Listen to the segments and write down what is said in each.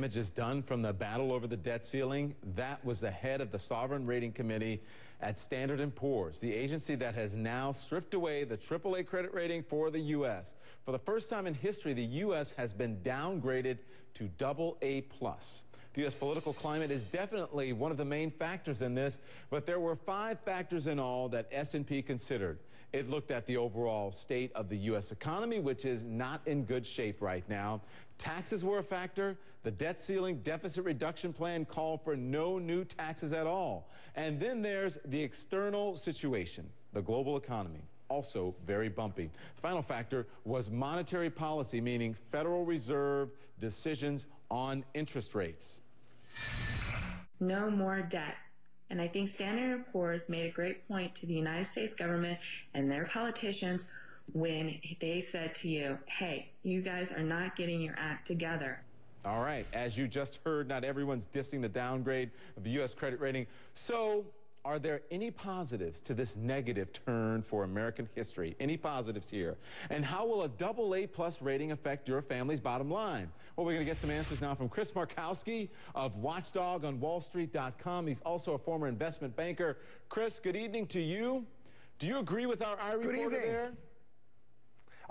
damage is done from the battle over the debt ceiling? That was the head of the Sovereign Rating Committee at Standard & Poor's, the agency that has now stripped away the AAA credit rating for the U.S. For the first time in history, the U.S. has been downgraded to AA+. The U.S. political climate is definitely one of the main factors in this, but there were 5 factors in all that S&P considered. It looked at the overall state of the U.S. economy, which is not in good shape right now. Taxes were a factor. The debt ceiling deficit reduction plan called for no new taxes at all. And then there's the external situation, the global economy. Also very bumpy. The final factor was monetary policy, meaning Federal Reserve decisions on interest rates. No more debt. And I think Standard & Poor's made a great point to the United States government and their politicians when they said to you, hey, you guys are not getting your act together. All right, as you just heard, not everyone's dissing the downgrade of the U.S. credit rating. So, are there any positives to this negative turn for American history? Any positives here? And how will a AA+ rating affect your family's bottom line? Well, we're going to get some answers now from Chris Markowski of Watchdog on wallstreet.com. He's also a former investment banker. Chris, good evening to you. Do you agree with our reporter there?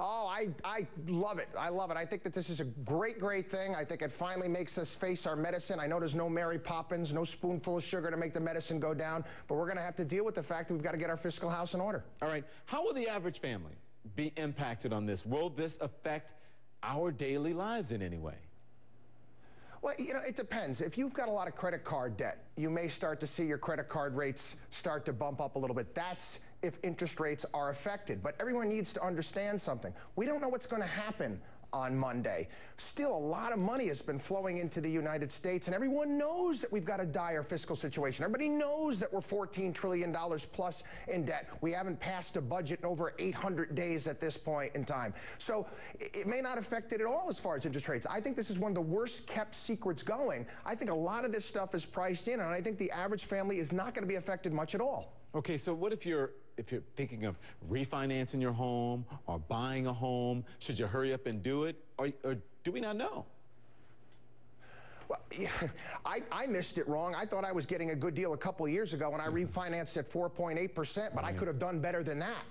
Oh, I love it. I love it. I think that this is a great thing. I think it finally makes us face our medicine. I know there's no Mary Poppins, no spoonful of sugar to make the medicine go down, but we're going to have to deal with the fact that we've got to get our fiscal house in order. All right. How will the average family be impacted on this? Will this affect our daily lives in any way? Well, you know, it depends. If you've got a lot of credit card debt, you may start to see your credit card rates start to bump up a little bit. That's if interest rates are affected. But everyone needs to understand something. We don't know what's going to happen on Monday. Still, a lot of money has been flowing into the United States, and everyone knows that we've got a dire fiscal situation. Everybody knows that we're $14 trillion plus in debt. We haven't passed a budget in over 800 days at this point in time. So it may not affect it at all as far as interest rates. I think this is one of the worst kept secrets going. I think a lot of this stuff is priced in, and I think the average family is not going to be affected much at all. Okay, so what if you're thinking of refinancing your home or buying a home? Should you hurry up and do it, or do we not know? Well, yeah, I missed it wrong. I thought I was getting a good deal a couple of years ago when I refinanced at 4.8%, but I could have done better than that.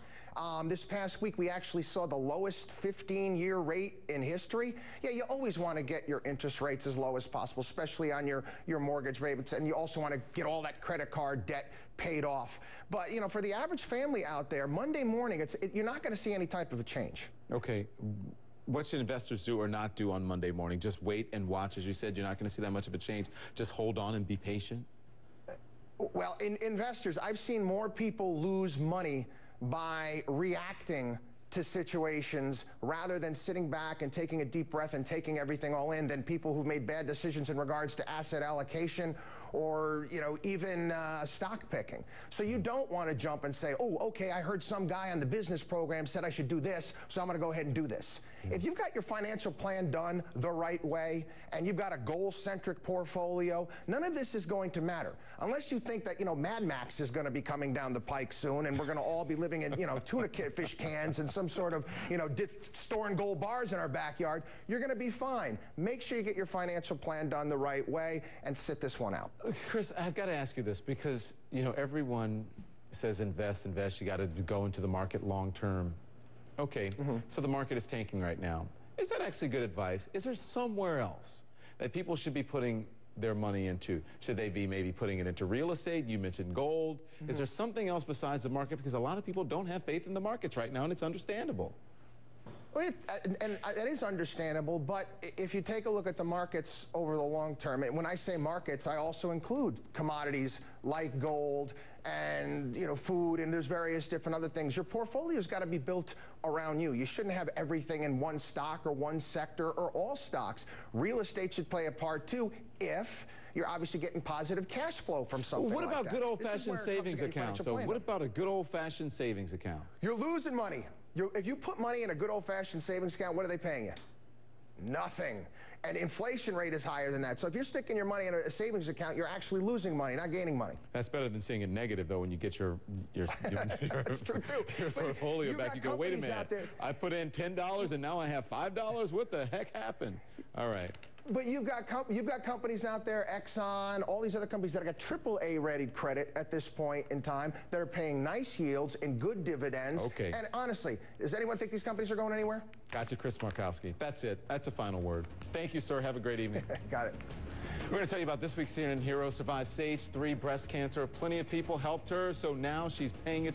This past week, we actually saw the lowest 15-year rate in history. Yeah, you always want to get your interest rates as low as possible, especially on your mortgage rates, and you also want to get all that credit card debt paid off. But, you know, for the average family out there, Monday morning, you're not going to see any type of a change. Okay. What should investors do or not do on Monday morning? Just wait and watch. As you said, you're not going to see that much of a change. Just hold on and be patient? Well, in investors, I've seen more people lose money by reacting to situations rather than sitting back and taking a deep breath and taking everything all in than people who've made bad decisions in regards to asset allocation or, you know, even stock picking. So you don't want to jump and say, oh, okay, I heard some guy on the business program said I should do this, so I'm going to go ahead and do this. If you've got your financial plan done the right way and you've got a goal-centric portfolio, none of this is going to matter. Unless you think that, you know, Mad Max is going to be coming down the pike soon and we're going to all be living in, you know, tuna fish cans and some sort of, you know, storing gold bars in our backyard, you're going to be fine. Make sure you get your financial plan done the right way and sit this one out. Chris, I've got to ask you this because, you know, everyone says invest, you got to go into the market long term. Okay, so the market is tanking right now. Is that actually good advice? Is there somewhere else that people should be putting their money into? Should they be maybe putting it into real estate? You mentioned gold. Is there something else besides the market? Because a lot of people don't have faith in the markets right now, and it's understandable. Well, and that is understandable, but if you take a look at the markets over the long term, and when I say markets, I also include commodities like gold and, you know, food, and there's various different other things. Your portfolio's got to be built around you. You shouldn't have everything in one stock or one sector or all stocks. Real estate should play a part too if you're obviously getting positive cash flow from something like that. What about good old-fashioned savings accounts? So what about a good old-fashioned savings account? You're losing money. If you put money in a good old-fashioned savings account, what are they paying you? Nothing. And inflation rate is higher than that. So if you're sticking your money in a savings account, you're actually losing money, not gaining money. That's better than seeing it negative, though, when you get your That's true, too. Your portfolio back. You go, wait a minute, I put in $10 and now I have $5? What the heck happened? All right. But you've got companies out there, Exxon, all these other companies that have got AAA rated credit at this point in time that are paying nice yields and good dividends. Okay. And honestly, does anyone think these companies are going anywhere? Gotcha, Chris Markowski. That's it. That's a final word. Thank you, sir. Have a great evening. Got it. We're going to tell you about this week's CNN hero. Survived stage 3 breast cancer. Plenty of people helped her, so now she's paying it